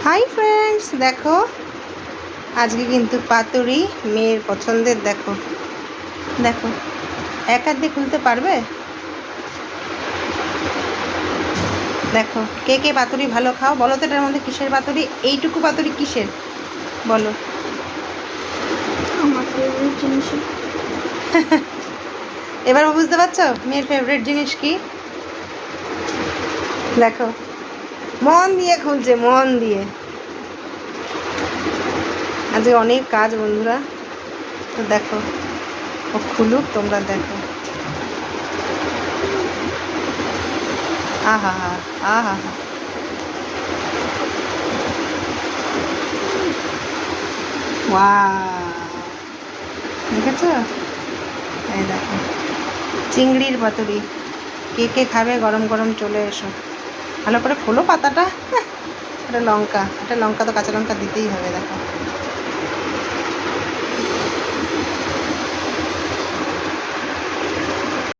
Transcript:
Hi friends, দেখো আজকে কিন্তু পাতুরি মেয়ের পছন্দের। দেখো দেখো, এক হাত দিয়ে খুলতে পারবে? দেখো, কে কে পাতুরি ভালো খাও বলো তো। এটার মধ্যে কিসের পাতুরি? এইটুকু পাতুরি কিসের বলো? আমার ফেভারিট জিনিস। এবার বুঝতে পারছো মেয়ের ফেভারিট জিনিস কি? দেখো, মন দিয়ে খুলছে, মন দিয়ে। আজকে অনেক কাজ বন্ধুরা, তো দেখো ও খুলুক, তোমরা দেখো। আহা হা, আহা হা, ওয়াও, দেখেছো? এই দেখো চিংড়ির পাতুরি। কে কে খাবে? গরম গরম চলে এসো। ভালো করে খোলো পাতাটা। এটা লঙ্কা, এটা লঙ্কা তো কাঁচা লঙ্কা দিতেই হবে। দেখো